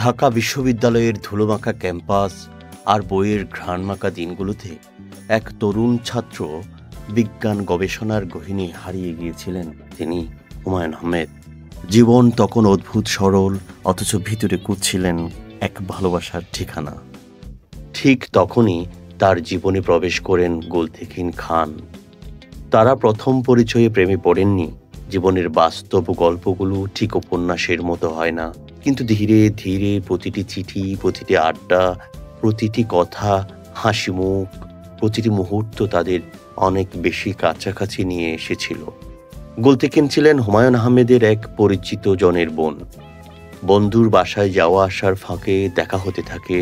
ঢাকা বিশ্ববিদ্যালয়ের ধুলোমাখা ক্যাম্পাস আর বইয়ের ঘ্রাণমাখা দিনগুলোতে এক তরুণ ছাত্র বিজ্ঞান গবেষণার গহীনে হারিয়ে গিয়েছিলেন। তিনি হুমায়ূন আহমেদ। জীবন তখন অদ্ভুত সরল, অথচ ভিতরে কুঁদছিলেন এক ভালোবাসার ঠিকানা। ঠিক তখনই তার জীবনে প্রবেশ করেন গোলতেখিন খান। তারা প্রথম পরিচয়ে প্রেমে পড়েননি। জীবনের বাস্তব গল্পগুলো ঠিক উপন্যাসের মতো হয় না, কিন্তু ধীরে ধীরে প্রতিটি চিঠি, প্রতিটি আড্ডা, প্রতিটি কথা, হাসি মুখ, প্রতিটি মুহূর্ত তাদের অনেক বেশি কাছাকাছি নিয়ে এসেছিল। গোলতেখিন ছিলেন হুমায়ূন আহমেদের এক পরিচিত জনের বোন। বন্ধুর বাসায় যাওয়া আসার ফাঁকে দেখা হতে থাকে।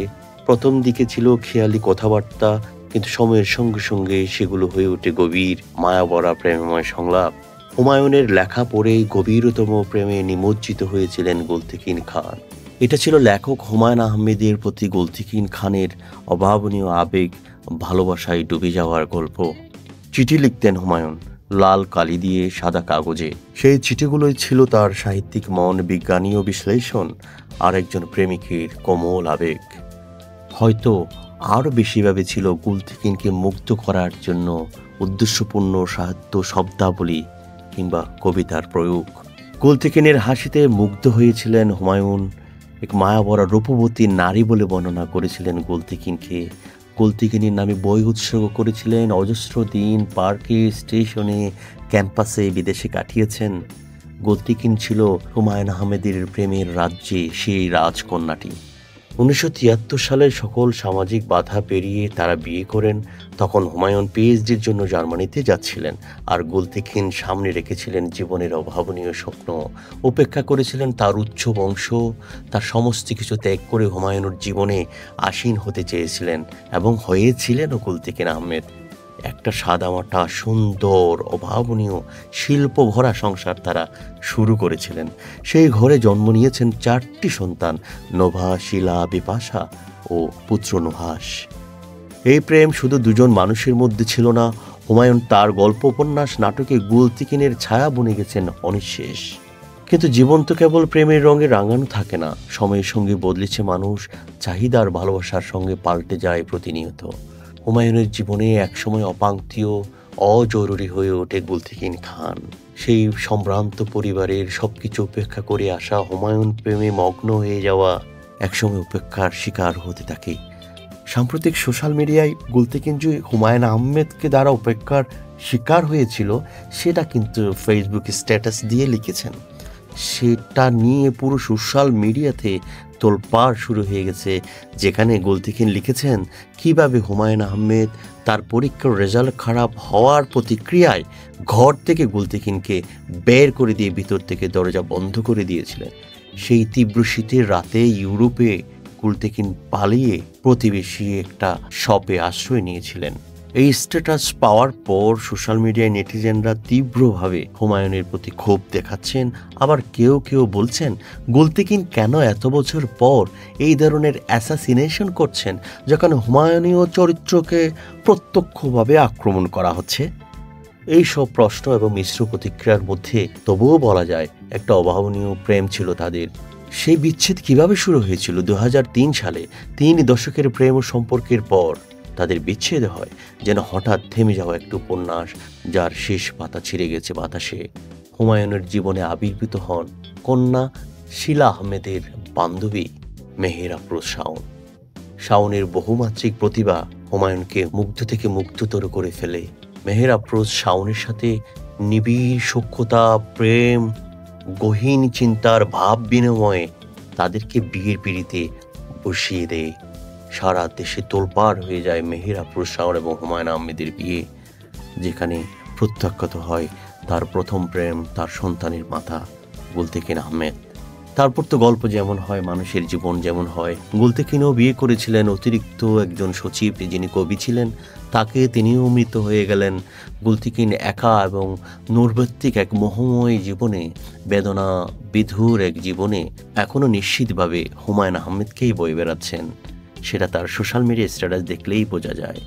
প্রথম দিকে ছিল খেয়ালি কথাবার্তা, কিন্তু সময়ের সঙ্গে সঙ্গে সেগুলো হয়ে ওঠে গভীর মায়াভরা প্রেমময় সংলাপ। হুমায়ূনের লেখা পড়ে গভীরতম প্রেমে নিমজ্জিত হয়েছিলেন গোলতেখিন খান। এটা ছিল লেখক হুমায়ূন আহমেদের প্রতি গোলতেখিন খানের অভাবনীয় আবেগ, ভালোবাসায় ডুবে যাওয়ার গল্প। চিঠি লিখতেন হুমায়ূন, লাল কালি দিয়ে সাদা কাগজে। সেই চিঠিগুলোই ছিল তার সাহিত্যিক মন, বিজ্ঞানীয় বিশ্লেষণ আর একজন প্রেমিকের কোমল আবেগ। হয়তো আরও বেশিভাবে ছিল গোলতেখিনকে মুগ্ধ করার জন্য উদ্দেশ্যপূর্ণ সাহিত্য শব্দাবলী কিংবা কবিতার প্রয়োগ। গোলতেখিনের হাসিতে মুগ্ধ হয়েছিলেন হুমায়ূন। এক মায়াভরা রূপবতী নারী বলে বর্ণনা করেছিলেন গোলতেখিনকে। গোলতেখিনের নামে বই উৎসর্গ করেছিলেন। অজস্র দিন পার্কে, স্টেশনে, ক্যাম্পাসে, বিদেশে কাটিয়েছেন। গোলতেখিন ছিল হুমায়ূন আহমেদের প্রেমের রাজ্যে সেই রাজকন্যাটি। 1973 সালের সকল সামাজিক বাধা পেরিয়ে তারা বিয়ে করেন। তখন হুমায়ূন পিএইচডির জন্য জার্মানিতে যাচ্ছিলেন, আর গোলতেখিন সামনে রেখেছিলেন জীবনের অভাবনীয় স্বপ্ন। উপেক্ষা করেছিলেন তার উচ্চ বংশ, তার সমস্ত কিছু ত্যাগ করে হুমায়ূনের জীবনে আসীন হতে চেয়েছিলেন এবং হয়েছিলেনও গোলতেখিন আহমেদ। একটা সাদামাটা, সুন্দর, অভাবনীয়, শিল্পভরা সংসার তারা শুরু করেছিলেন। সেই ঘরে জন্ম নিয়েছেন 4টি সন্তান, নোভা, শিলা, বিপাশা ও পুত্র নুহাস। এই প্রেম শুধু দুজন মানুষের মধ্যে ছিল না। হুমায়ূন তার গল্প, উপন্যাস, নাটকে গোলতেখিনের ছায়া বুনে গেছেন অনিঃশেষ। কিন্তু জীবন তো কেবল প্রেমের রঙে রাঙানো থাকে না। সময়ের সঙ্গে বদলেছে মানুষ, চাহিদার ভালোবাসার সঙ্গে পাল্টে যায় প্রতিনিয়ত। হুমায়ূনের জীবনে একসময় অপাঙ্ক্তীয়, অজরুরি হয়ে ওঠে গোলতেখিন খান। সেই সম্ভ্রান্ত পরিবারের সবকিছু উপেক্ষা করে আসা হুমায়ূন প্রেমে মগ্ন হয়ে যাওয়া একসময় উপেক্ষার শিকার হতে থাকে। সাম্প্রতিক সোশ্যাল মিডিয়ায় গোলতেখিন যে হুমায়ূন আহমেদকে দ্বারা উপেক্ষার শিকার হয়েছিল, সেটা কিন্তু ফেসবুক স্ট্যাটাস দিয়ে লিখেছেন। সেটা নিয়ে পুরো সোশ্যাল মিডিয়াতে তোলপাড় শুরু হয়ে গেছে, যেখানে গোলতেখিন লিখেছেন কিভাবে হুমায়ূন আহমেদ তার পরীক্ষার রেজাল্ট খারাপ হওয়ার প্রতিক্রিয়ায় ঘর থেকে গোলতেখিনকে বের করে দিয়ে ভিতর থেকে দরজা বন্ধ করে দিয়েছিলেন। সেই তীব্র শীতের রাতে ইউরোপে গোলতেখিন পালিয়ে প্রতিবেশী একটা শপে আশ্রয় নিয়েছিলেন। এই স্ট্যাটাস পাওয়ার পর সোশ্যাল মিডিয়ায় নেটিজেনরা তীব্রভাবে হুমায়ূনের প্রতি ক্ষোভ দেখাচ্ছেন। আবার কেউ কেউ বলছেন, গোলতেখিন কেন এত বছর পর এই ধরনের অ্যাসাসিনেশন করছেন, যখন হুমায়ূনীয় চরিত্রকে প্রত্যক্ষভাবে আক্রমণ করা হচ্ছে। এই সব প্রশ্ন এবং মিশ্র প্রতিক্রিয়ার মধ্যে তবুও বলা যায় একটা অভাবনীয় প্রেম ছিল তাদের। সেই বিচ্ছেদ কিভাবে শুরু হয়েছিল 2003 সালে। 3 দশকের প্রেম ও সম্পর্কের পর তাদের বিচ্ছেদ হয়, যেন হঠাৎ থেমে যাওয়া একটু উপন্যাস যার শেষ পাতা ছিঁড়ে গেছে বাতাসে। হুমায়ূনের জীবনে আবির্ভূত হন কন্যা শিলা আহমেদের বান্ধবী মেহের আফরোজ শাওন। শাওনের বহুমাত্রিক প্রতিভা হুমায়ূনকে মুগ্ধ থেকে মুগ্ধতর করে ফেলে। মেহের আফরোজ শাওনের সাথে নিবিড় সখ্যতা, প্রেম, গহীন চিন্তার ভাব বিনিময়ে তাদেরকে বিয়ের পিঁড়িতে বসিয়ে দেয়। সারা দেশে তোলপাড় হয়ে যায় মেহের আফরোজ শাওন এবং হুমায়ূন আহমেদের বিয়ে, যেখানে প্রত্যাখ্যাত হয় তার প্রথম প্রেম, তার সন্তানের মাতা গোলতেখিন আহমেদ। তারপর তো গল্প যেমন হয়, মানুষের জীবন যেমন হয়। গোলতেখিনও বিয়ে করেছিলেন অতিরিক্ত একজন সচিব, যিনি কবি ছিলেন। তাকে তিনিও মৃত হয়ে গেলেন। গোলতেখিন একা এবং নৈর্ব্যক্তিক এক মোহময় জীবনে, বেদনা বিধুর এক জীবনে এখনও নিশ্চিতভাবে হুমায়ূন আহমেদকেই বয়ে বেড়াচ্ছেন। সেটা তার সোশ্যাল মিডিয়া স্ট্যাটাস দেখলেই বোঝা যায়।